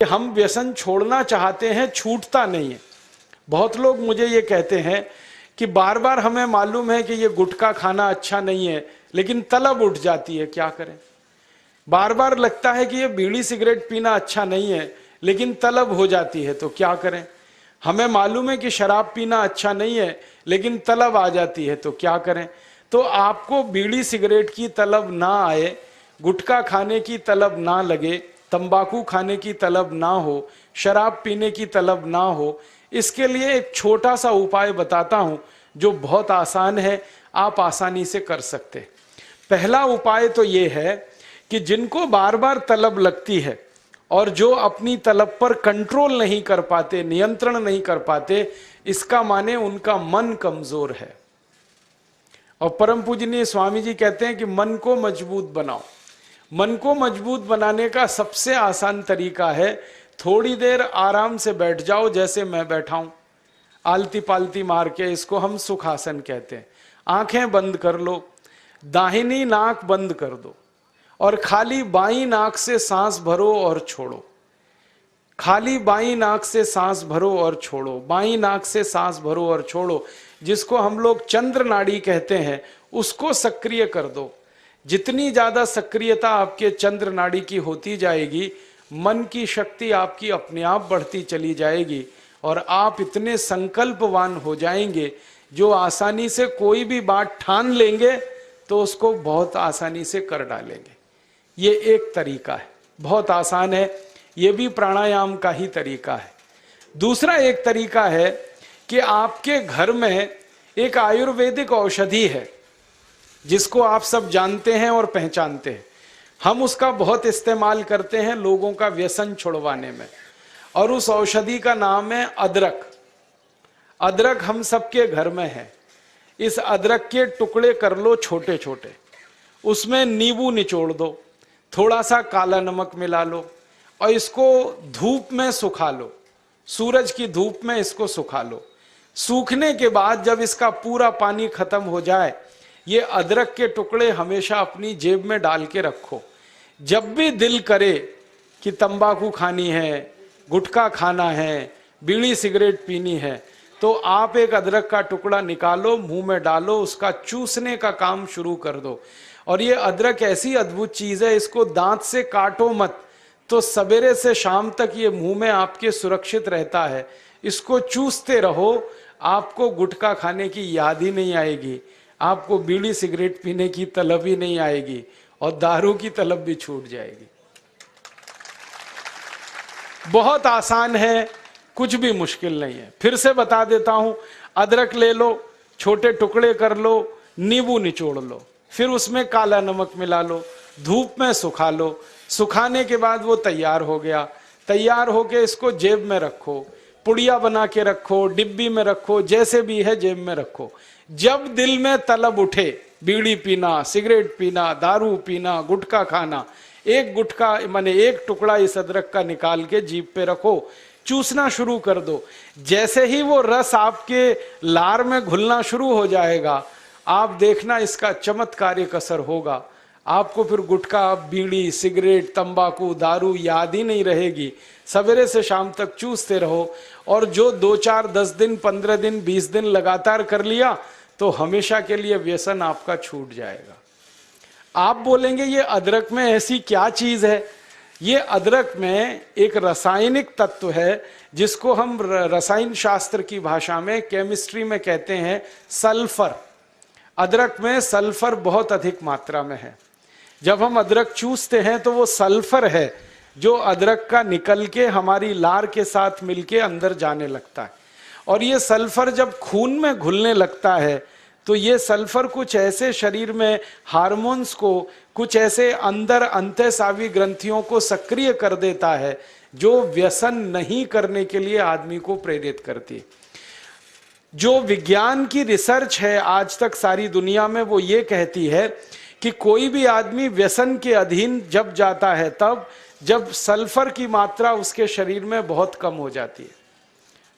हम व्यसन छोड़ना चाहते हैं, छूटता नहीं है। बहुत लोग मुझे ये कहते हैं कि बार बार हमें मालूम है कि ये गुटखा खाना अच्छा नहीं है, लेकिन तलब उठ जाती है, क्या करें। बार बार लगता है कि ये बीड़ी सिगरेट पीना अच्छा नहीं है, लेकिन तलब हो जाती है, तो क्या करें। हमें मालूम है कि शराब पीना अच्छा नहीं है, लेकिन तलब आ जाती है, तो क्या करें। तो आपको बीड़ी सिगरेट की तलब ना आए, गुटखा खाने की तलब ना लगे, तंबाकू खाने की तलब ना हो, शराब पीने की तलब ना हो, इसके लिए एक छोटा सा उपाय बताता हूं जो बहुत आसान है, आप आसानी से कर सकते। पहला उपाय तो ये है कि जिनको बार बार तलब लगती है और जो अपनी तलब पर कंट्रोल नहीं कर पाते, नियंत्रण नहीं कर पाते, इसका माने उनका मन कमजोर है। और परम पूजनीय स्वामी जी कहते हैं कि मन को मजबूत बनाओ। मन को मजबूत बनाने का सबसे आसान तरीका है, थोड़ी देर आराम से बैठ जाओ, जैसे मैं बैठा हूं, आलती पालती मार के, इसको हम सुखासन कहते हैं। आंखें बंद कर लो, दाहिनी नाक बंद कर दो और खाली बाईं नाक से सांस भरो और छोड़ो। खाली बाईं नाक से सांस भरो और छोड़ो, बाईं नाक से सांस भरो और छोड़ो। जिसको हम लोग चंद्र नाड़ी कहते हैं, उसको सक्रिय कर दो। जितनी ज्यादा सक्रियता आपके चंद्र नाड़ी की होती जाएगी, मन की शक्ति आपकी अपने आप बढ़ती चली जाएगी और आप इतने संकल्पवान हो जाएंगे जो आसानी से कोई भी बात ठान लेंगे तो उसको बहुत आसानी से कर डालेंगे। ये एक तरीका है, बहुत आसान है, ये भी प्राणायाम का ही तरीका है। दूसरा एक तरीका है कि आपके घर में एक आयुर्वेदिक औषधि है जिसको आप सब जानते हैं और पहचानते हैं। हम उसका बहुत इस्तेमाल करते हैं लोगों का व्यसन छुड़वाने में, और उस औषधि का नाम है अदरक। अदरक हम सबके घर में है। इस अदरक के टुकड़े कर लो छोटे छोटे, उसमें नींबू निचोड़ दो, थोड़ा सा काला नमक मिला लो और इसको धूप में सुखा लो, सूरज की धूप में इसको सुखा लो। सूखने के बाद जब इसका पूरा पानी खत्म हो जाए, ये अदरक के टुकड़े हमेशा अपनी जेब में डाल के रखो। जब भी दिल करे कि तंबाकू खानी है, गुटखा खाना है, बीड़ी सिगरेट पीनी है, तो आप एक अदरक का टुकड़ा निकालो, मुंह में डालो, उसका चूसने का काम शुरू कर दो। और ये अदरक ऐसी अद्भुत चीज है, इसको दांत से काटो मत, तो सवेरे से शाम तक ये मुंह में आपके सुरक्षित रहता है। इसको चूसते रहो, आपको गुटखा खाने की याद ही नहीं आएगी, आपको बीड़ी सिगरेट पीने की तलब ही नहीं आएगी और दारू की तलब भी छूट जाएगी। बहुत आसान है, कुछ भी मुश्किल नहीं है। फिर से बता देता हूं, अदरक ले लो, छोटे टुकड़े कर लो, नींबू निचोड़ लो, फिर उसमें काला नमक मिला लो, धूप में सुखा लो। सुखाने के बाद वो तैयार हो गया। तैयार होके इसको जेब में रखो, पुड़िया बना के रखो, डिब्बी में रखो, जैसे भी है जेब में रखो। जब दिल में तलब उठे, बीड़ी पीना, सिगरेट पीना, दारू पीना, गुटखा खाना, एक गुटखा माने एक टुकड़ा इस अदरक का निकाल के जीभ पे रखो, चूसना शुरू कर दो। जैसे ही वो रस आपके लार में घुलना शुरू हो जाएगा, आप देखना इसका चमत्कारिक असर होगा। आपको फिर गुटखा, बीड़ी, सिगरेट, तंबाकू, दारू याद ही नहीं रहेगी। सवेरे से शाम तक चूसते रहो, और जो 2, 4, 10 दिन, 15 दिन, 20 दिन लगातार कर लिया तो हमेशा के लिए व्यसन आपका छूट जाएगा। आप बोलेंगे ये अदरक में ऐसी क्या चीज है? ये अदरक में एक रासायनिक तत्व है जिसको हम रसायन शास्त्र की भाषा में, केमिस्ट्री में कहते हैं सल्फर। अदरक में सल्फर बहुत अधिक मात्रा में है। जब हम अदरक चूसते हैं तो वो सल्फर है जो अदरक का निकल के हमारी लार के साथ मिलके अंदर जाने लगता है। और ये सल्फर जब खून में घुलने लगता है तो ये सल्फर कुछ ऐसे शरीर में हार्मोन्स को, कुछ ऐसे अंदर अंतःस्रावी ग्रंथियों को सक्रिय कर देता है जो व्यसन नहीं करने के लिए आदमी को प्रेरित करती है। जो विज्ञान की रिसर्च है आज तक सारी दुनिया में, वो ये कहती है कि कोई भी आदमी व्यसन के अधीन जब जाता है तब जब सल्फर की मात्रा उसके शरीर में बहुत कम हो जाती है,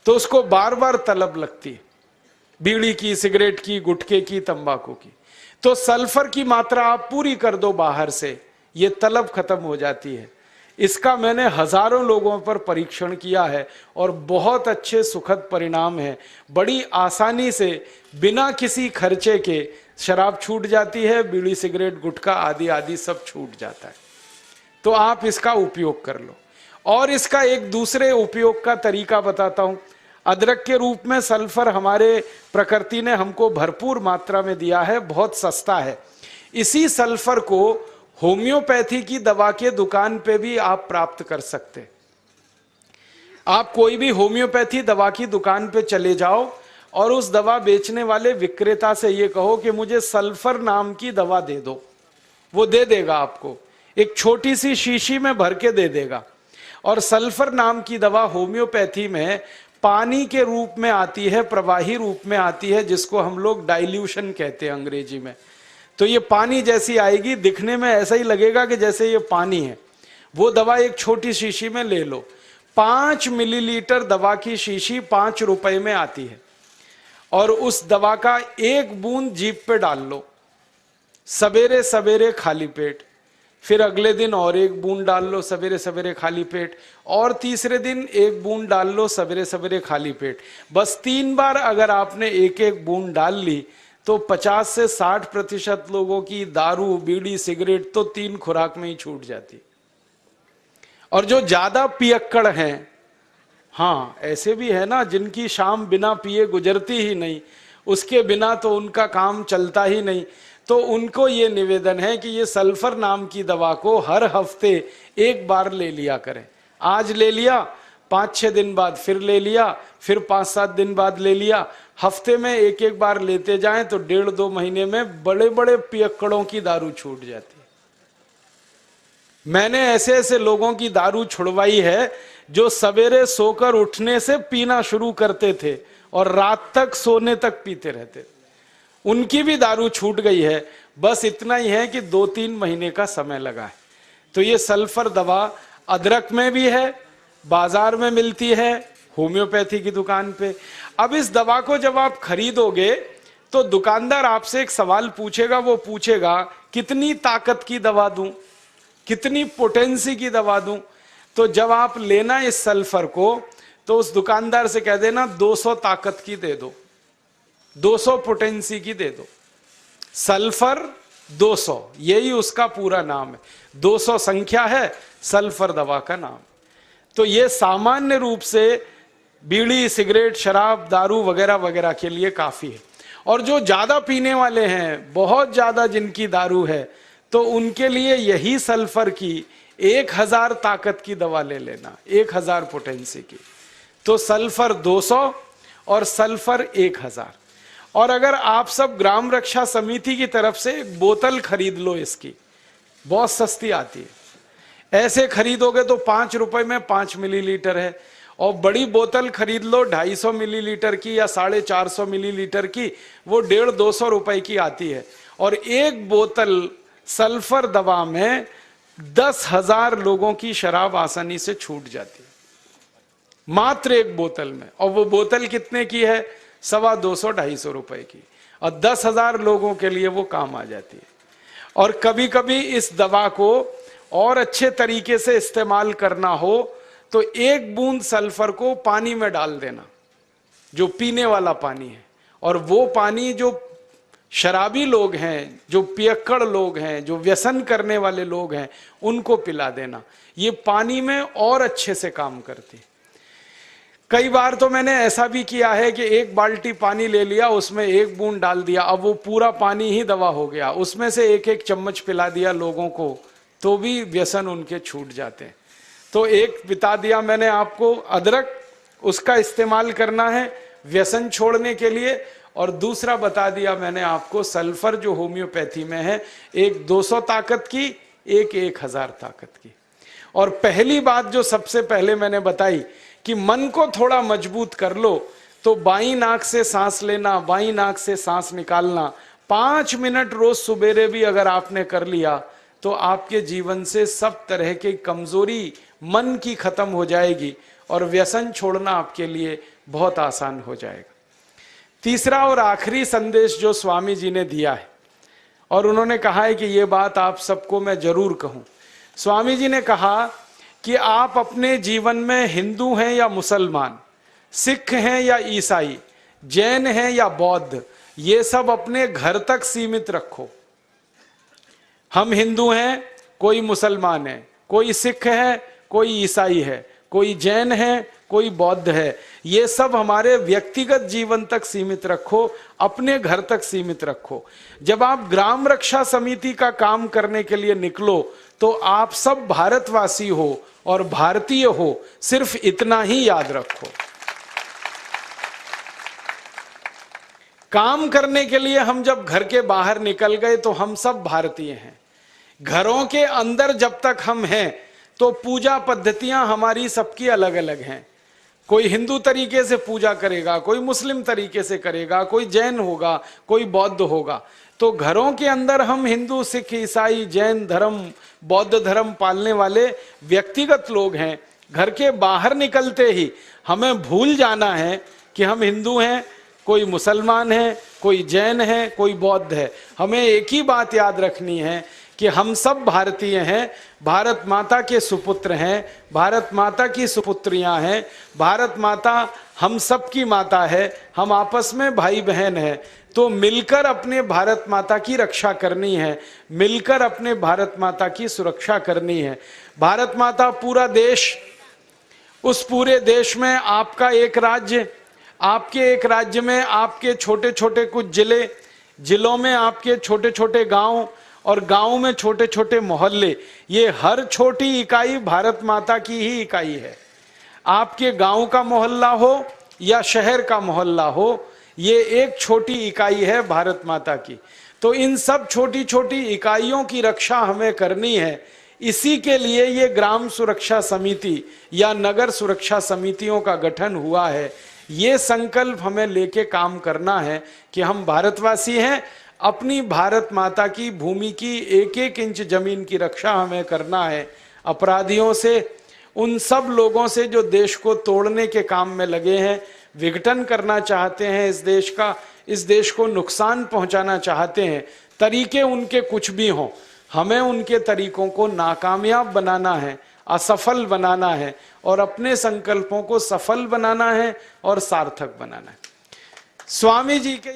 तो उसको बार बार तलब लगती है, बीड़ी की, सिगरेट की, गुटखे की, तंबाकू की। तो सल्फर की मात्रा आप पूरी कर दो बाहर से, ये तलब खत्म हो जाती है। इसका मैंने हजारों लोगों पर परीक्षण किया है और बहुत अच्छे सुखद परिणाम है। बड़ी आसानी से बिना किसी खर्चे के शराब छूट जाती है, बीड़ी सिगरेट गुटखा आदि आदि सब छूट जाता है। तो आप इसका उपयोग कर लो। और इसका एक दूसरे उपयोग का तरीका बताता हूं। अदरक के रूप में सल्फर हमारे प्रकृति ने हमको भरपूर मात्रा में दिया है, बहुत सस्ता है। इसी सल्फर को होम्योपैथी की दवा के दुकान पे भी आप प्राप्त कर सकते। आप कोई भी होम्योपैथी दवा की दुकान पे चले जाओ और उस दवा बेचने वाले विक्रेता से ये कहो कि मुझे सल्फर नाम की दवा दे दो, वो दे देगा आपको, एक छोटी सी शीशी में भर के दे देगा। और सल्फर नाम की दवा होम्योपैथी में पानी के रूप में आती है, प्रवाही रूप में आती है, जिसको हम लोग डाइल्यूशन कहते हैं अंग्रेजी में। तो ये पानी जैसी आएगी, दिखने में ऐसा ही लगेगा कि जैसे ये पानी है। वो दवा एक छोटी शीशी में ले लो। 5 मिलीलीटर दवा की शीशी 5 रुपए में आती है। और उस दवा का 1 बूंद जीभ पे डाल लो, सवेरे सवेरे खाली पेट, फिर अगले दिन और 1 बूंद डाल लो सवेरे सवेरे खाली पेट, और तीसरे दिन 1 बूंद डाल लो सवेरे सवेरे खाली पेट। बस 3 बार अगर आपने 1-1 बूंद डाल ली तो 50 से 60% लोगों की दारू बीड़ी सिगरेट तो 3 खुराक में ही छूट जाती। और जो ज्यादा पियक्कड़ हैं, हाँ ऐसे भी है ना जिनकी शाम बिना पिए गुजरती ही नहीं, उसके बिना तो उनका काम चलता ही नहीं, तो उनको ये निवेदन है कि ये सल्फर नाम की दवा को हर हफ्ते 1 बार ले लिया करें। आज ले लिया, 5-6 दिन बाद फिर ले लिया, फिर 5-7 दिन बाद ले लिया। हफ्ते में 1-1 बार लेते जाएं तो 1.5-2 महीने में बड़े बड़े पियक्कड़ों की दारू छूट जाती है। मैंने ऐसे ऐसे लोगों की दारू छुड़वाई है जो सवेरे सोकर उठने से पीना शुरू करते थे और रात तक सोने तक पीते रहते थे, उनकी भी दारू छूट गई है। बस इतना ही है कि 2-3 महीने का समय लगा है। तो ये सल्फर दवा अदरक में भी है, बाजार में मिलती है, होम्योपैथी की दुकान पे। अब इस दवा को जब आप खरीदोगे तो दुकानदार आपसे एक सवाल पूछेगा, वो पूछेगा कितनी ताकत की दवा दूं, कितनी पोटेंसी की दवा दूं। तो जब आप लेना इस सल्फर को तो उस दुकानदार से कह देना 200 ताकत की दे दो, 200 पोटेंसी की दे दो। सल्फर 200 यही उसका पूरा नाम है, 200 संख्या है सल्फर दवा का नाम। तो ये सामान्य रूप से बीड़ी सिगरेट शराब दारू वगैरह वगैरह के लिए काफी है। और जो ज्यादा पीने वाले हैं, बहुत ज्यादा जिनकी दारू है, तो उनके लिए यही सल्फर की 1000 ताकत की दवा ले लेना, 1000 पोटेंसी की। तो सल्फर 200 और सल्फर 1000। और अगर आप सब ग्राम रक्षा समिति की तरफ से एक बोतल खरीद लो, इसकी बहुत सस्ती आती है, ऐसे खरीदोगे तो 5 रुपए में 5 मिलीलीटर है। और बड़ी बोतल खरीद लो 250 मिलीलीटर की या 450 मिलीलीटर की, वो 150-200 रुपए की आती है। और एक बोतल सल्फर दवा में 10,000 लोगों की शराब आसानी से छूट जाती है, मात्र एक बोतल में। और वो बोतल कितने की है? 250-250 रुपए की, और 10,000 लोगों के लिए वो काम आ जाती है। और कभी कभी इस दवा को और अच्छे तरीके से इस्तेमाल करना हो तो 1 बूंद सल्फर को पानी में डाल देना, जो पीने वाला पानी है, और वो पानी जो शराबी लोग हैं, जो पियक्कड़ लोग हैं, जो व्यसन करने वाले लोग हैं, उनको पिला देना। ये पानी में और अच्छे से काम करती है। कई बार तो मैंने ऐसा भी किया है कि 1 बाल्टी पानी ले लिया, उसमें 1 बूंद डाल दिया, अब वो पूरा पानी ही दवा हो गया, उसमें से 1-1 चम्मच पिला दिया लोगों को, तो भी व्यसन उनके छूट जाते हैं। तो एक बता दिया मैंने आपको अदरक, उसका इस्तेमाल करना है व्यसन छोड़ने के लिए, और दूसरा बता दिया मैंने आपको सल्फर जो होम्योपैथी में है, एक 200 ताकत की, एक 1000 ताकत की। और पहली बात जो सबसे पहले मैंने बताई कि मन को थोड़ा मजबूत कर लो, तो बाईं नाक से सांस लेना, बाईं नाक से सांस निकालना 5 मिनट रोज सुबेरे भी अगर आपने कर लिया तो आपके जीवन से सब तरह की कमजोरी मन की खत्म हो जाएगी और व्यसन छोड़ना आपके लिए बहुत आसान हो जाएगा। तीसरा और आखिरी संदेश जो स्वामी जी ने दिया है, और उन्होंने कहा है कि ये बात आप सबको मैं जरूर कहूं। स्वामी जी ने कहा कि आप अपने जीवन में हिंदू हैं या मुसलमान, सिख हैं या ईसाई, जैन हैं या बौद्ध, ये सब अपने घर तक सीमित रखो। हम हिंदू हैं, कोई मुसलमान है, कोई सिख है, कोई ईसाई है, कोई जैन है, कोई बौद्ध है, ये सब हमारे व्यक्तिगत जीवन तक सीमित रखो, अपने घर तक सीमित रखो। जब आप ग्राम रक्षा समिति का काम करने के लिए निकलो तो आप सब भारतवासी हो और भारतीय हो, सिर्फ इतना ही याद रखो। काम करने के लिए हम जब घर के बाहर निकल गए तो हम सब भारतीय हैं। घरों के अंदर जब तक हम हैं तो पूजा पद्धतियां हमारी सबकी अलग अलग हैं। कोई हिंदू तरीके से पूजा करेगा, कोई मुस्लिम तरीके से करेगा, कोई जैन होगा, कोई बौद्ध होगा। तो घरों के अंदर हम हिंदू, सिख, ईसाई, जैन धर्म, बौद्ध धर्म पालने वाले व्यक्तिगत लोग हैं। घर के बाहर निकलते ही हमें भूल जाना है कि हम हिंदू हैं, कोई मुसलमान है, कोई जैन है, कोई बौद्ध है। हमें एक ही बात याद रखनी है कि हम सब भारतीय हैं, भारत माता के सुपुत्र हैं, भारत माता की सुपुत्रियां हैं, भारत माता हम सब की माता है, हम आपस में भाई बहन हैं। तो मिलकर अपने भारत माता की रक्षा करनी है, मिलकर अपने भारत माता की सुरक्षा करनी है। भारत माता पूरा देश, उस पूरे देश में आपका एक राज्य, आपके एक राज्य में आपके छोटे छोटे कुछ जिले, जिलों में आपके छोटे छोटे गांव, और गांव में छोटे छोटे मोहल्ले, ये हर छोटी इकाई भारत माता की ही इकाई है। आपके गांव का मोहल्ला हो या शहर का मोहल्ला हो, ये एक छोटी इकाई है भारत माता की। तो इन सब छोटी छोटी इकाइयों की रक्षा हमें करनी है। इसी के लिए ये ग्राम सुरक्षा समिति या नगर सुरक्षा समितियों का गठन हुआ है। ये संकल्प हमें लेके काम करना है कि हम भारतवासी हैं, अपनी भारत माता की भूमि की एक एक इंच जमीन की रक्षा हमें करना है अपराधियों से, उन सब लोगों से जो देश को तोड़ने के काम में लगे हैं, विघटन करना चाहते हैं इस देश का, इस देश को नुकसान पहुंचाना चाहते हैं। तरीके उनके कुछ भी हों, हमें उनके तरीकों को नाकामयाब बनाना है, असफल बनाना है और अपने संकल्पों को सफल बनाना है और सार्थक बनाना है। स्वामी जी के